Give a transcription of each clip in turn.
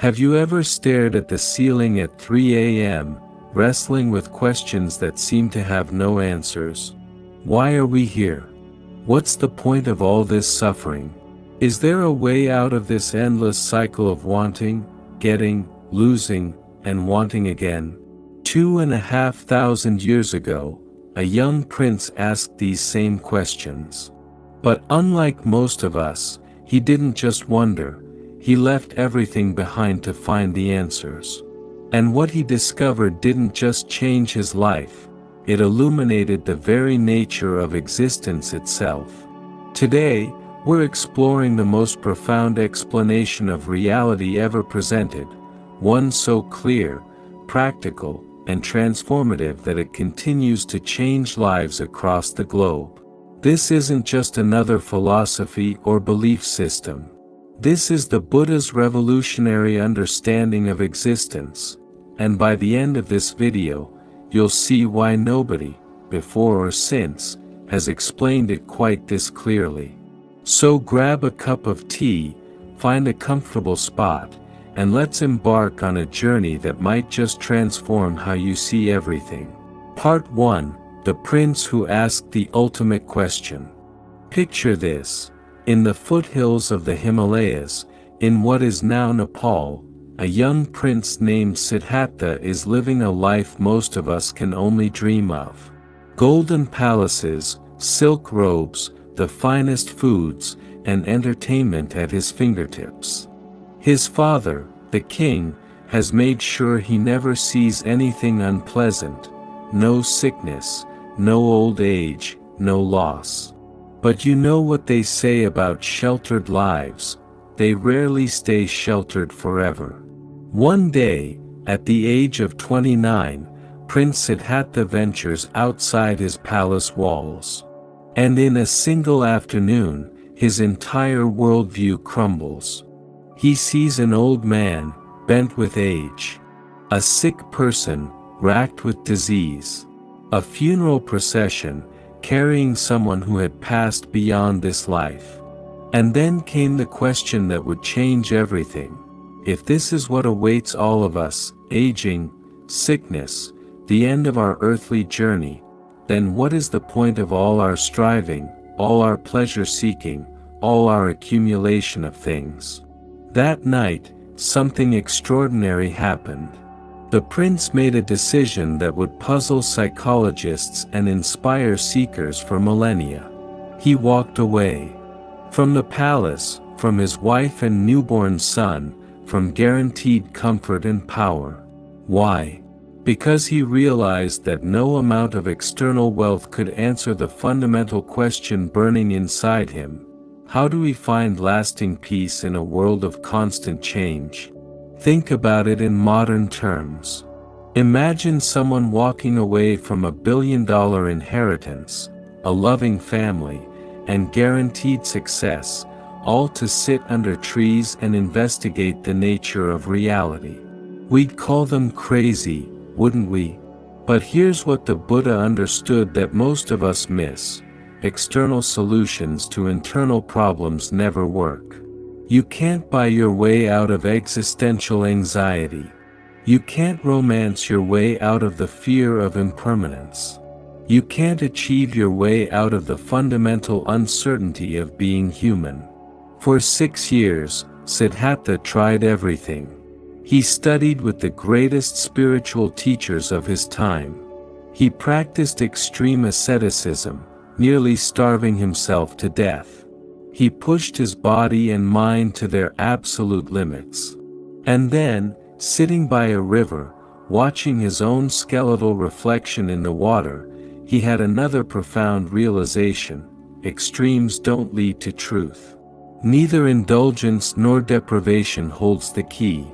Have you ever stared at the ceiling at 3 a.m., wrestling with questions that seem to have no answers? Why are we here? What's the point of all this suffering? Is there a way out of this endless cycle of wanting, getting, losing, and wanting again? 2,500 years ago, a young prince asked these same questions. But unlike most of us, he didn't just wonder, he left everything behind to find the answers. And what he discovered didn't just change his life, it illuminated the very nature of existence itself. Today, we're exploring the most profound explanation of reality ever presented, one so clear, practical, and transformative that it continues to change lives across the globe. This isn't just another philosophy or belief system. This is the Buddha's revolutionary understanding of existence, and by the end of this video, you'll see why nobody, before or since, has explained it quite this clearly. So grab a cup of tea, find a comfortable spot, and let's embark on a journey that might just transform how you see everything. Part 1: The Prince Who Asked the Ultimate Question. Picture this. In the foothills of the Himalayas, in what is now Nepal, a young prince named Siddhattha is living a life most of us can only dream of. Golden palaces, silk robes, the finest foods, and entertainment at his fingertips. His father, the king, has made sure he never sees anything unpleasant, no sickness, no old age, no loss. But you know what they say about sheltered lives, they rarely stay sheltered forever. One day, at the age of 29, Prince Siddhattha ventures outside his palace walls. And in a single afternoon, his entire worldview crumbles. He sees an old man, bent with age. A sick person, racked with disease. A funeral procession, carrying someone who had passed beyond this life. And then came the question that would change everything. If this is what awaits all of us, aging, sickness, the end of our earthly journey, then what is the point of all our striving, all our pleasure-seeking, all our accumulation of things? That night, something extraordinary happened. The prince made a decision that would puzzle psychologists and inspire seekers for millennia. He walked away. From the palace, from his wife and newborn son, from guaranteed comfort and power. Why? Because he realized that no amount of external wealth could answer the fundamental question burning inside him. How do we find lasting peace in a world of constant change? Think about it in modern terms. Imagine someone walking away from $1 billion inheritance, a loving family, and guaranteed success, all to sit under trees and investigate the nature of reality. We'd call them crazy, wouldn't we? But here's what the Buddha understood that most of us miss. External solutions to internal problems never work. You can't buy your way out of existential anxiety. You can't romance your way out of the fear of impermanence. You can't achieve your way out of the fundamental uncertainty of being human. For 6 years, Siddhattha tried everything. He studied with the greatest spiritual teachers of his time. He practiced extreme asceticism, nearly starving himself to death. He pushed his body and mind to their absolute limits. And then, sitting by a river, watching his own skeletal reflection in the water, he had another profound realization: extremes don't lead to truth. Neither indulgence nor deprivation holds the key.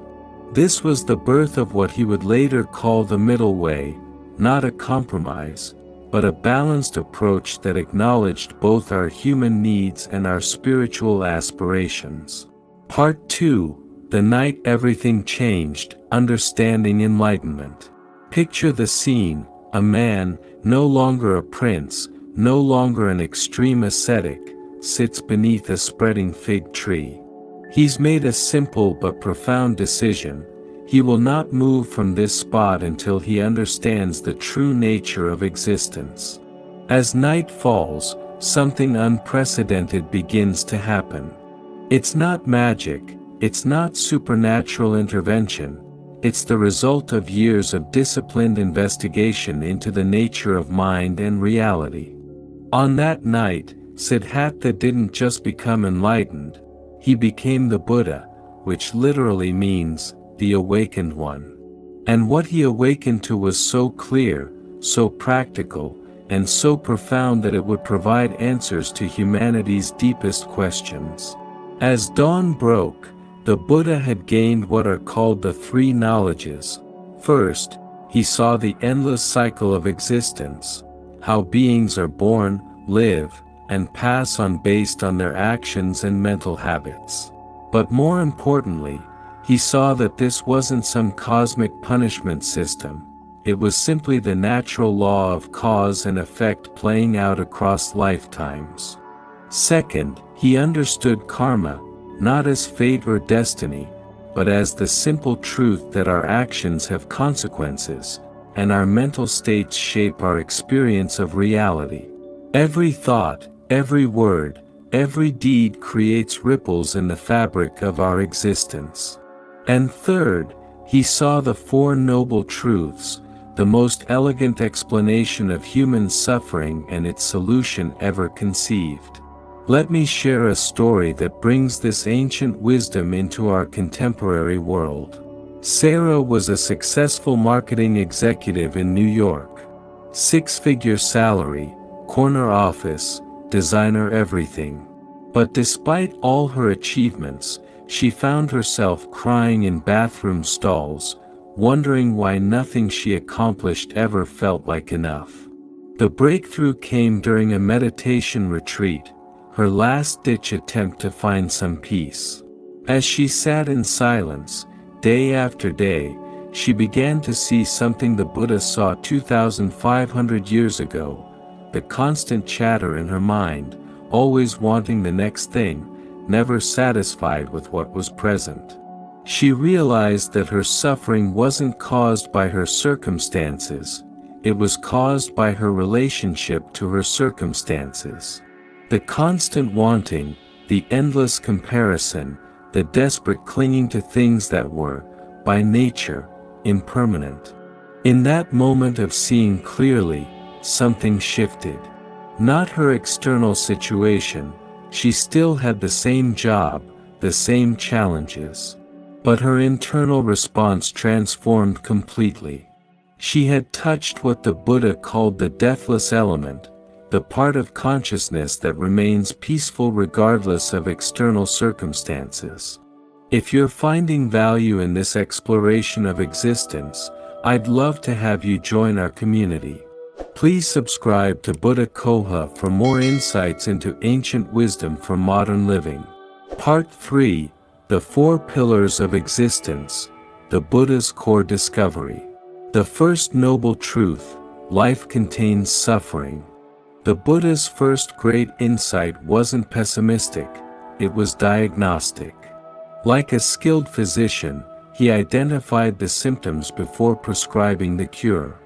This was the birth of what he would later call the middle way, not a compromise, but a balanced approach that acknowledged both our human needs and our spiritual aspirations. Part 2: The Night Everything Changed, Understanding Enlightenment. Picture the scene: a man, no longer a prince, no longer an extreme ascetic, sits beneath a spreading fig tree. He's made a simple but profound decision. He will not move from this spot until he understands the true nature of existence. As night falls, something unprecedented begins to happen. It's not magic, it's not supernatural intervention, it's the result of years of disciplined investigation into the nature of mind and reality. On that night, Siddhattha didn't just become enlightened, he became the Buddha, which literally means, the awakened one. And what he awakened to was so clear, so practical, and so profound that it would provide answers to humanity's deepest questions. As dawn broke, the Buddha had gained what are called the three knowledges. First, he saw the endless cycle of existence, how beings are born, live, and pass on based on their actions and mental habits. But more importantly, he saw that this wasn't some cosmic punishment system. It was simply the natural law of cause and effect playing out across lifetimes. Second, he understood karma, not as fate or destiny, but as the simple truth that our actions have consequences, and our mental states shape our experience of reality. Every thought, every word, every deed creates ripples in the fabric of our existence. And third, he saw the Four Noble Truths, the most elegant explanation of human suffering and its solution ever conceived. Let me share a story that brings this ancient wisdom into our contemporary world. Sarah was a successful marketing executive in New York. Six-figure salary, corner office, designer everything. But despite all her achievements, she found herself crying in bathroom stalls, wondering why nothing she accomplished ever felt like enough. The breakthrough came during a meditation retreat, her last-ditch attempt to find some peace. As she sat in silence, day after day, she began to see something the Buddha saw 2,500 years ago, the constant chatter in her mind, always wanting the next thing, never satisfied with what was present. She realized that her suffering wasn't caused by her circumstances, it was caused by her relationship to her circumstances. The constant wanting, the endless comparison, the desperate clinging to things that were, by nature, impermanent. In that moment of seeing clearly, something shifted. Not her external situation, she still had the same job, the same challenges. But her internal response transformed completely. She had touched what the Buddha called the deathless element, the part of consciousness that remains peaceful regardless of external circumstances. If you're finding value in this exploration of existence, I'd love to have you join our community. Please subscribe to Buddha Coha for more insights into ancient wisdom for modern living. Part 3, The Four Pillars of Existence, the Buddha's Core Discovery. The first noble truth, life contains suffering. The Buddha's first great insight wasn't pessimistic, it was diagnostic. Like a skilled physician, he identified the symptoms before prescribing the cure.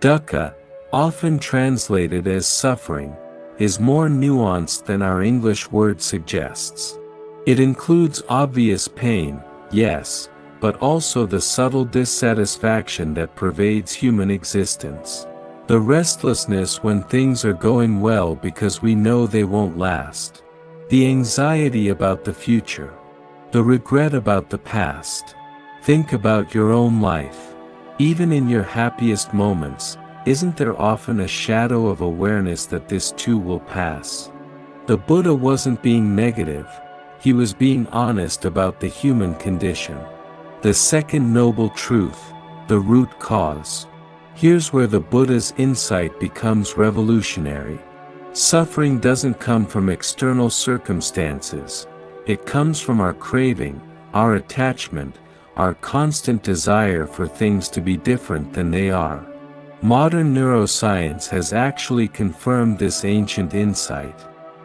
Dukkha, often translated as suffering, is more nuanced than our English word suggests. It includes obvious pain, yes, but also the subtle dissatisfaction that pervades human existence. The restlessness when things are going well because we know they won't last. The anxiety about the future. The regret about the past. Think about your own life. Even in your happiest moments, isn't there often a shadow of awareness that this too will pass? The Buddha wasn't being negative, he was being honest about the human condition. The second noble truth, the root cause. Here's where the Buddha's insight becomes revolutionary. Suffering doesn't come from external circumstances, it comes from our craving, our attachment, our constant desire for things to be different than they are. Modern neuroscience has actually confirmed this ancient insight.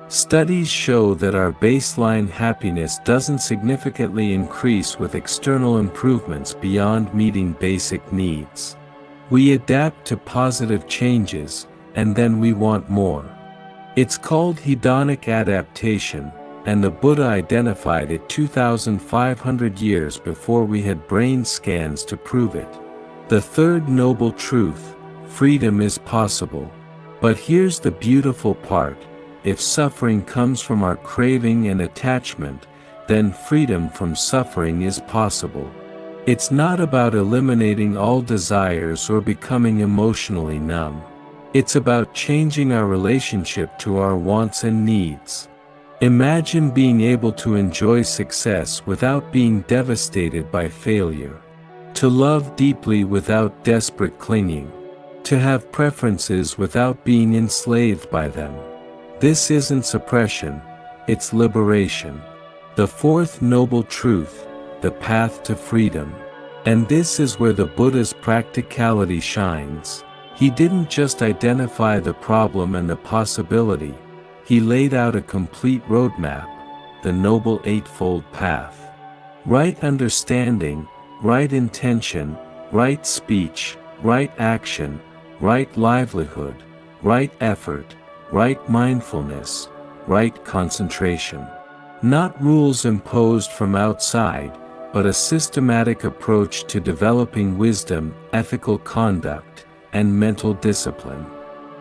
Studies show that our baseline happiness doesn't significantly increase with external improvements beyond meeting basic needs. We adapt to positive changes, and then we want more. It's called hedonic adaptation, and the Buddha identified it 2,500 years before we had brain scans to prove it. The third noble truth: freedom is possible. But here's the beautiful part: if suffering comes from our craving and attachment, then freedom from suffering is possible. It's not about eliminating all desires or becoming emotionally numb. It's about changing our relationship to our wants and needs. Imagine being able to enjoy success without being devastated by failure. To love deeply without desperate clinging. To have preferences without being enslaved by them. This isn't suppression, it's liberation. The fourth noble truth: the path to freedom. And this is where the Buddha's practicality shines. He didn't just identify the problem and the possibility, he laid out a complete roadmap, the Noble Eightfold Path. Right understanding, right intention, right speech, right action, right livelihood, right effort, right mindfulness, right concentration. Not rules imposed from outside, but a systematic approach to developing wisdom, ethical conduct, and mental discipline.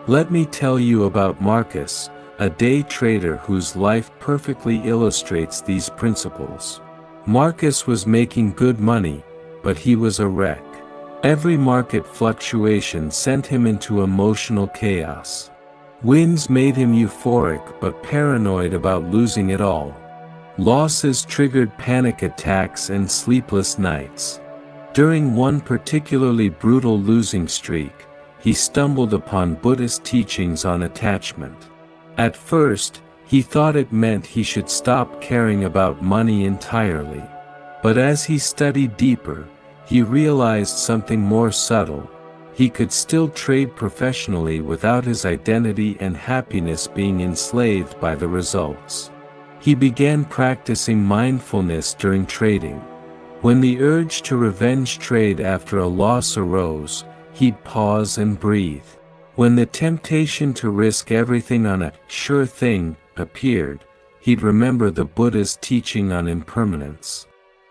Let me tell you about Marcus, a day trader whose life perfectly illustrates these principles. Marcus was making good money, but he was a wreck. Every market fluctuation sent him into emotional chaos. Wins made him euphoric but paranoid about losing it all. Losses triggered panic attacks and sleepless nights. During one particularly brutal losing streak, he stumbled upon Buddhist teachings on attachment. At first, he thought it meant he should stop caring about money entirely. But as he studied deeper, he realized something more subtle. He could still trade professionally without his identity and happiness being enslaved by the results. He began practicing mindfulness during trading. When the urge to revenge trade after a loss arose, he'd pause and breathe. When the temptation to risk everything on a sure thing appeared, he'd remember the Buddha's teaching on impermanence.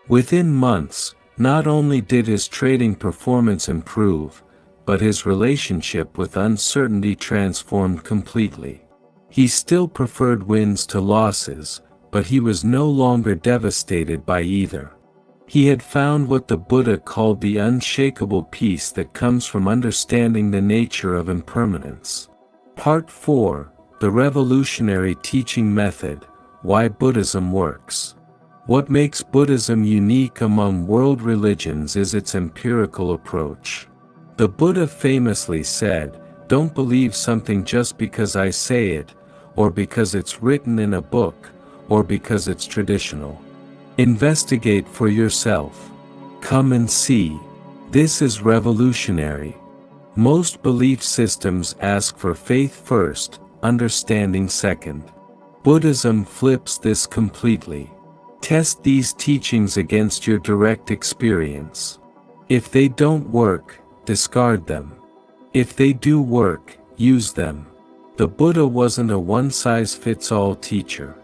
Within months, not only did his trading performance improve, but his relationship with uncertainty transformed completely. He still preferred wins to losses, but he was no longer devastated by either. He had found what the Buddha called the unshakable peace that comes from understanding the nature of impermanence. Part 4: The Revolutionary Teaching Method: Why Buddhism Works. What makes Buddhism unique among world religions is its empirical approach. The Buddha famously said, "Don't believe something just because I say it, or because it's written in a book, or because it's traditional. Investigate for yourself. Come and see." This is revolutionary. Most belief systems ask for faith first, understanding second. Buddhism flips this completely. Test these teachings against your direct experience. If they don't work, discard them. If they do work, use them. The Buddha wasn't a one-size-fits-all teacher.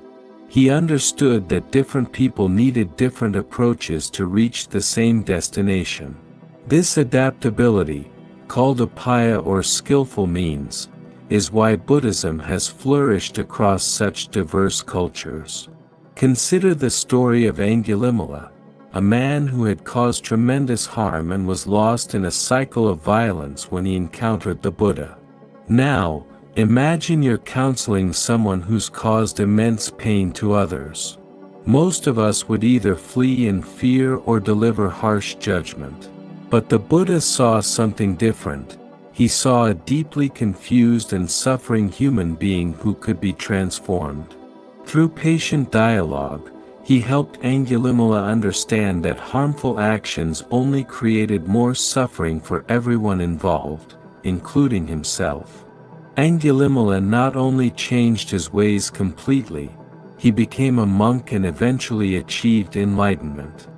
He understood that different people needed different approaches to reach the same destination. This adaptability, called upaya or skillful means, is why Buddhism has flourished across such diverse cultures. Consider the story of Angulimala, a man who had caused tremendous harm and was lost in a cycle of violence when he encountered the Buddha. Now, imagine you're counseling someone who's caused immense pain to others. Most of us would either flee in fear or deliver harsh judgment. But the Buddha saw something different. He saw a deeply confused and suffering human being who could be transformed. Through patient dialogue, he helped Angulimala understand that harmful actions only created more suffering for everyone involved, including himself. Angulimala not only changed his ways completely, he became a monk and eventually achieved enlightenment.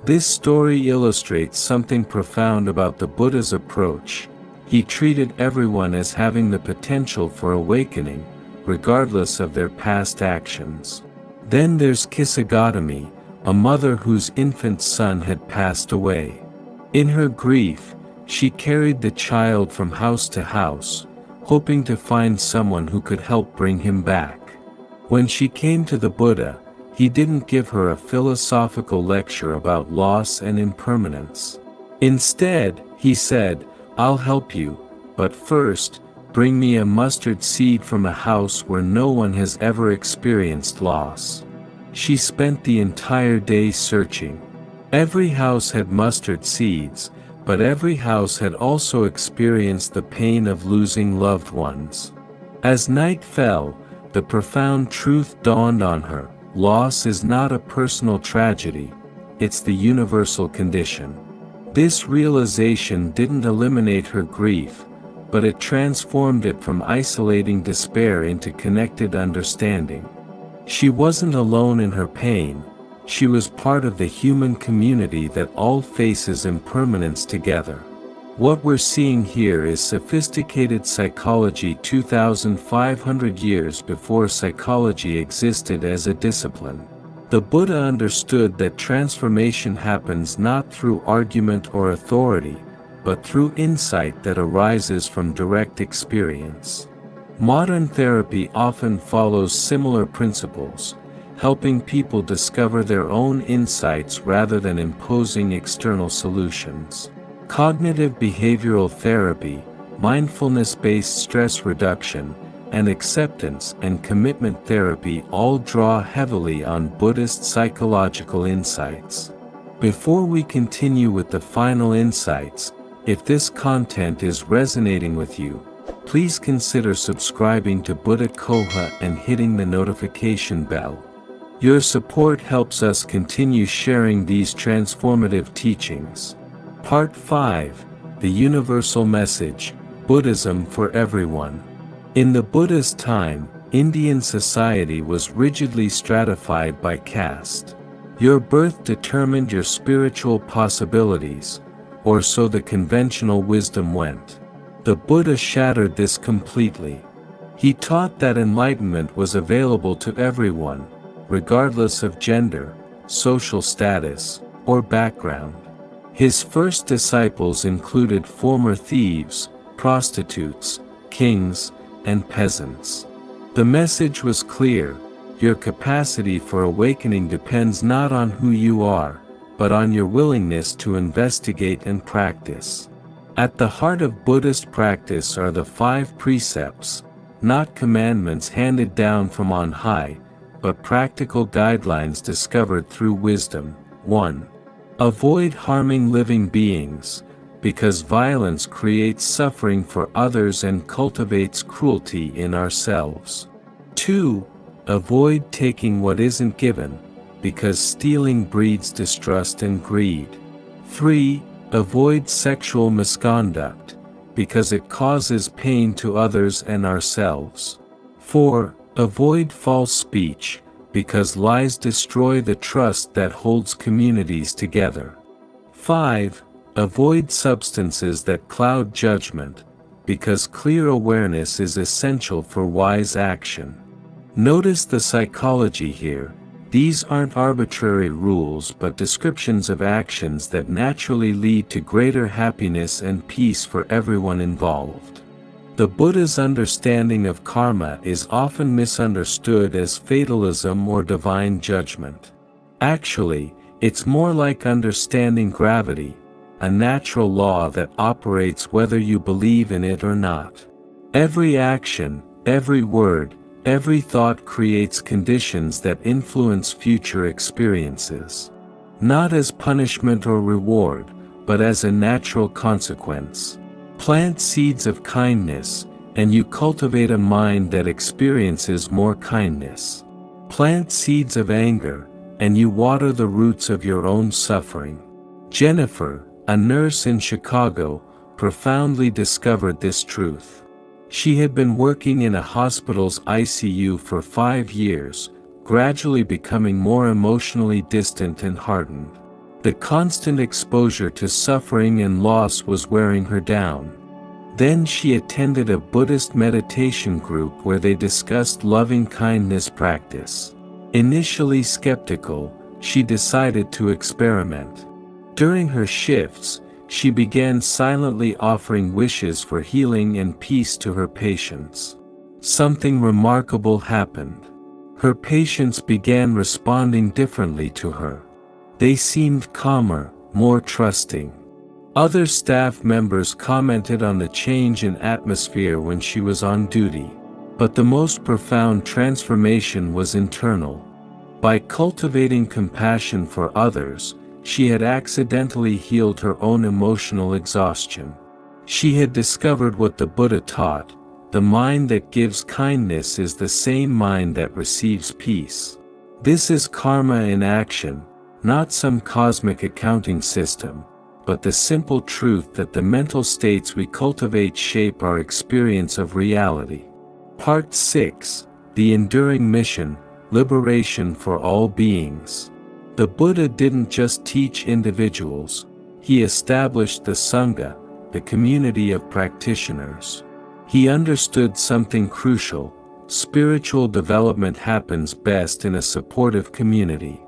This story illustrates something profound about the Buddha's approach. He treated everyone as having the potential for awakening, regardless of their past actions. Then there's Kisagotami, a mother whose infant son had passed away. In her grief, she carried the child from house to house, hoping to find someone who could help bring him back. When she came to the Buddha, he didn't give her a philosophical lecture about loss and impermanence. Instead, he said, "I'll help you, but first, bring me a mustard seed from a house where no one has ever experienced loss." She spent the entire day searching. Every house had mustard seeds, but every house had also experienced the pain of losing loved ones. As night fell, the profound truth dawned on her: loss is not a personal tragedy, it's the universal condition. This realization didn't eliminate her grief, but it transformed it from isolating despair into connected understanding. She wasn't alone in her pain, she was part of the human community that all faces impermanence together. What we're seeing here is sophisticated psychology 2,500 years before psychology existed as a discipline. The Buddha understood that transformation happens not through argument or authority, but through insight that arises from direct experience. Modern therapy often follows similar principles, helping people discover their own insights rather than imposing external solutions. Cognitive behavioral therapy, mindfulness-based stress reduction, and acceptance and commitment therapy all draw heavily on Buddhist psychological insights. Before we continue with the final insights, if this content is resonating with you, please consider subscribing to Buddha Coha and hitting the notification bell. Your support helps us continue sharing these transformative teachings. Part 5, The Universal Message, Buddhism for Everyone. In the Buddha's time, Indian society was rigidly stratified by caste. Your birth determined your spiritual possibilities, or so the conventional wisdom went. The Buddha shattered this completely. He taught that enlightenment was available to everyone, regardless of gender, social status, or background. His first disciples included former thieves, prostitutes, kings, and peasants. The message was clear: your capacity for awakening depends not on who you are, but on your willingness to investigate and practice. At the heart of Buddhist practice are the 5 precepts, not commandments handed down from on high, but practical guidelines discovered through wisdom. 1. Avoid harming living beings, because violence creates suffering for others and cultivates cruelty in ourselves. 2. Avoid taking what isn't given, because stealing breeds distrust and greed. 3. Avoid sexual misconduct, because it causes pain to others and ourselves. 4. Avoid false speech, because lies destroy the trust that holds communities together. 5. Avoid substances that cloud judgment, because clear awareness is essential for wise action. Notice the psychology here. These aren't arbitrary rules but descriptions of actions that naturally lead to greater happiness and peace for everyone involved. The Buddha's understanding of karma is often misunderstood as fatalism or divine judgment. Actually, it's more like understanding gravity, a natural law that operates whether you believe in it or not. Every action, every word, every thought creates conditions that influence future experiences. Not as punishment or reward, but as a natural consequence. Plant seeds of kindness, and you cultivate a mind that experiences more kindness. Plant seeds of anger, and you water the roots of your own suffering. Jennifer, a nurse in Chicago, profoundly discovered this truth. She had been working in a hospital's ICU for 5 years, gradually becoming more emotionally distant and hardened. The constant exposure to suffering and loss was wearing her down. Then she attended a Buddhist meditation group where they discussed loving-kindness practice. Initially skeptical, she decided to experiment. During her shifts, she began silently offering wishes for healing and peace to her patients. Something remarkable happened. Her patients began responding differently to her. They seemed calmer, more trusting. Other staff members commented on the change in atmosphere when she was on duty. But the most profound transformation was internal. By cultivating compassion for others, she had accidentally healed her own emotional exhaustion. She had discovered what the Buddha taught: the mind that gives kindness is the same mind that receives peace. This is karma in action, not some cosmic accounting system, but the simple truth that the mental states we cultivate shape our experience of reality. Part 6: The Enduring Mission, Liberation for All Beings. The Buddha didn't just teach individuals, he established the Sangha, the community of practitioners. He understood something crucial: spiritual development happens best in a supportive community.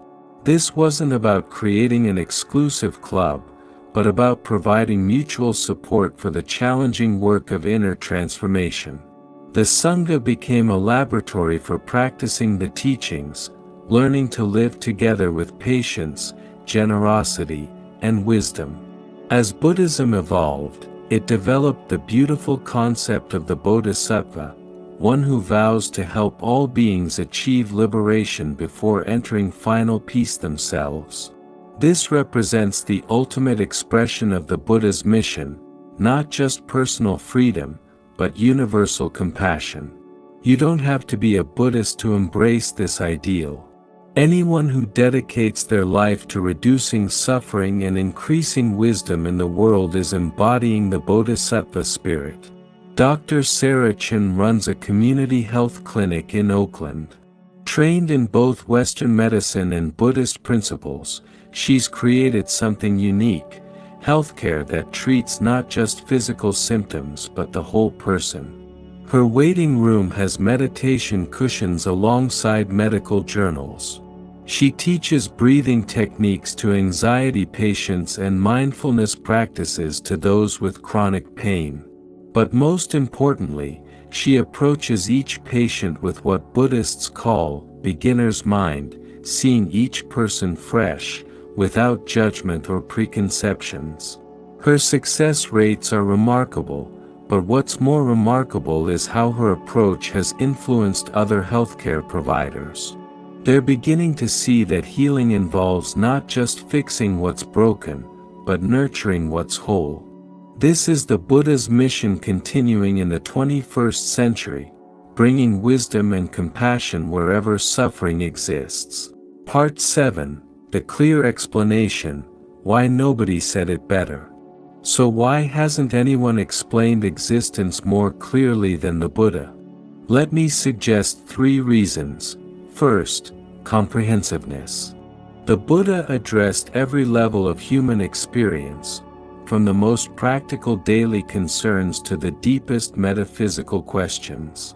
This wasn't about creating an exclusive club, but about providing mutual support for the challenging work of inner transformation. The Sangha became a laboratory for practicing the teachings, learning to live together with patience, generosity, and wisdom. As Buddhism evolved, it developed the beautiful concept of the Bodhisattva, one who vows to help all beings achieve liberation before entering final peace themselves. This represents the ultimate expression of the Buddha's mission, not just personal freedom, but universal compassion. You don't have to be a Buddhist to embrace this ideal. Anyone who dedicates their life to reducing suffering and increasing wisdom in the world is embodying the Bodhisattva spirit. Dr. Sarah Chen runs a community health clinic in Oakland. Trained in both Western medicine and Buddhist principles, she's created something unique: healthcare that treats not just physical symptoms but the whole person. Her waiting room has meditation cushions alongside medical journals. She teaches breathing techniques to anxiety patients and mindfulness practices to those with chronic pain. But most importantly, she approaches each patient with what Buddhists call beginner's mind, seeing each person fresh, without judgment or preconceptions. Her success rates are remarkable, but what's more remarkable is how her approach has influenced other healthcare providers. They're beginning to see that healing involves not just fixing what's broken, but nurturing what's whole. This is the Buddha's mission continuing in the 21st century, bringing wisdom and compassion wherever suffering exists. Part 7: The Clear Explanation, Why Nobody Said It Better. So why hasn't anyone explained existence more clearly than the Buddha? Let me suggest 3 reasons. First, comprehensiveness. The Buddha addressed every level of human experience, from the most practical daily concerns to the deepest metaphysical questions.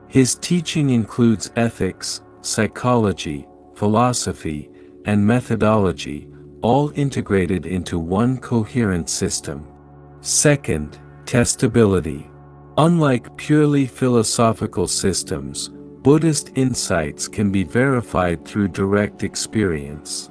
His teaching includes ethics, psychology, philosophy, and methodology, all integrated into one coherent system. Second, testability. Unlike purely philosophical systems, Buddhist insights can be verified through direct experience.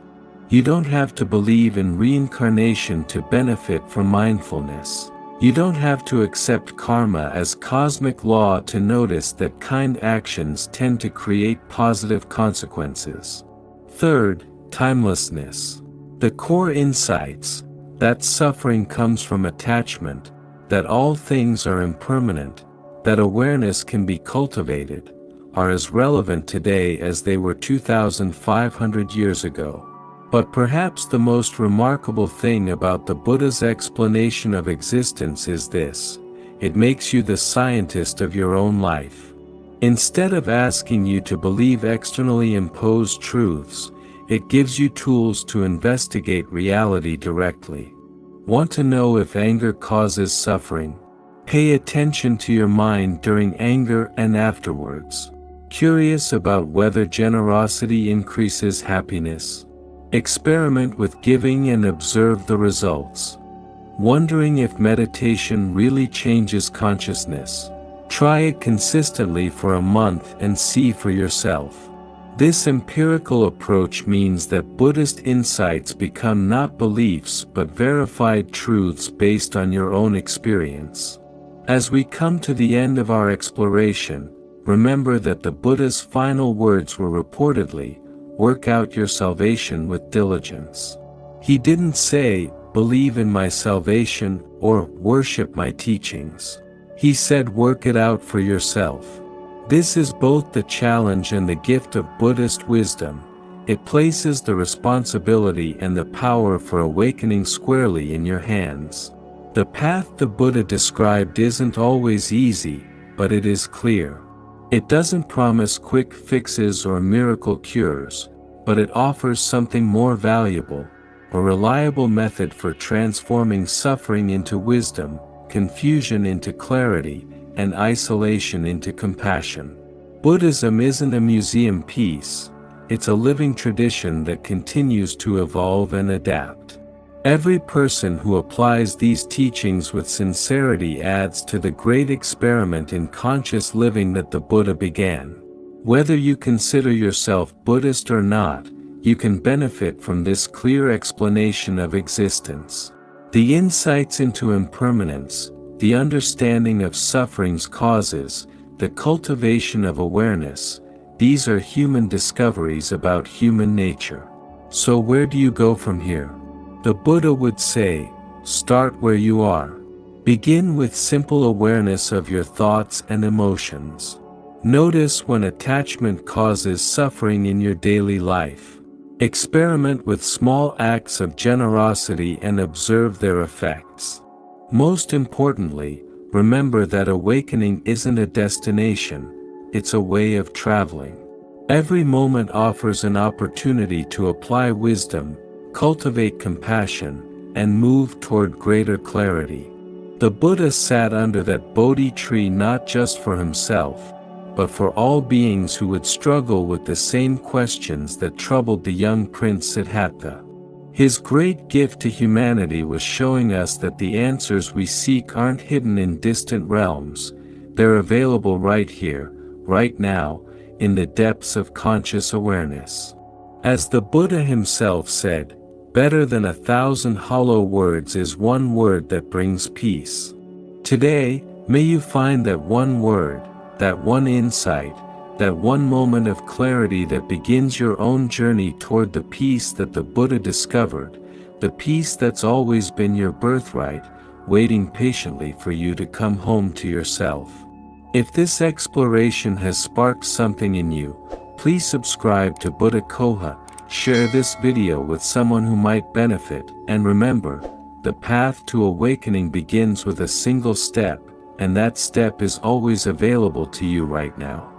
You don't have to believe in reincarnation to benefit from mindfulness. You don't have to accept karma as cosmic law to notice that kind actions tend to create positive consequences. Third, timelessness. The core insights, that suffering comes from attachment, that all things are impermanent, that awareness can be cultivated, are as relevant today as they were 2,500 years ago. But perhaps the most remarkable thing about the Buddha's explanation of existence is this: it makes you the scientist of your own life. Instead of asking you to believe externally imposed truths, it gives you tools to investigate reality directly. Want to know if anger causes suffering? Pay attention to your mind during anger and afterwards. Curious about whether generosity increases happiness? Experiment with giving and observe the results. Wondering if meditation really changes consciousness? Try it consistently for a month and see for yourself. This empirical approach means that Buddhist insights become not beliefs but verified truths based on your own experience. As we come to the end of our exploration, remember that the Buddha's final words were reportedly, "Work out your salvation with diligence." He didn't say, "Believe in my salvation," or "Worship my teachings." He said, "Work it out for yourself." This is both the challenge and the gift of Buddhist wisdom. It places the responsibility and the power for awakening squarely in your hands. The path the Buddha described isn't always easy, but it is clear. It doesn't promise quick fixes or miracle cures, but it offers something more valuable, a reliable method for transforming suffering into wisdom, confusion into clarity, and isolation into compassion. Buddhism isn't a museum piece, it's a living tradition that continues to evolve and adapt. Every person who applies these teachings with sincerity adds to the great experiment in conscious living that the Buddha began. Whether you consider yourself Buddhist or not, you can benefit from this clear explanation of existence. The insights into impermanence, the understanding of suffering's causes, the cultivation of awareness, these are human discoveries about human nature. So where do you go from here? The Buddha would say, start where you are. Begin with simple awareness of your thoughts and emotions. Notice when attachment causes suffering in your daily life. Experiment with small acts of generosity and observe their effects. Most importantly, remember that awakening isn't a destination, it's a way of traveling. Every moment offers an opportunity to apply wisdom, cultivate compassion, and move toward greater clarity. The Buddha sat under that Bodhi tree not just for himself, but for all beings who would struggle with the same questions that troubled the young Prince Siddhattha. His great gift to humanity was showing us that the answers we seek aren't hidden in distant realms, they're available right here, right now, in the depths of conscious awareness. As the Buddha himself said, better than 1,000 hollow words is one word that brings peace. Today, may you find that one word, that one insight, that one moment of clarity that begins your own journey toward the peace that the Buddha discovered, the peace that's always been your birthright, waiting patiently for you to come home to yourself. If this exploration has sparked something in you, please subscribe to Buddha Coha, share this video with someone who might benefit, and remember, the path to awakening begins with a single step, and that step is always available to you right now.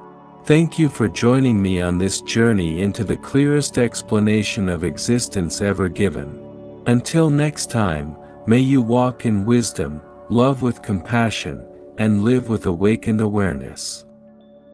Thank you for joining me on this journey into the clearest explanation of existence ever given. Until next time, may you walk in wisdom, love with compassion, and live with awakened awareness.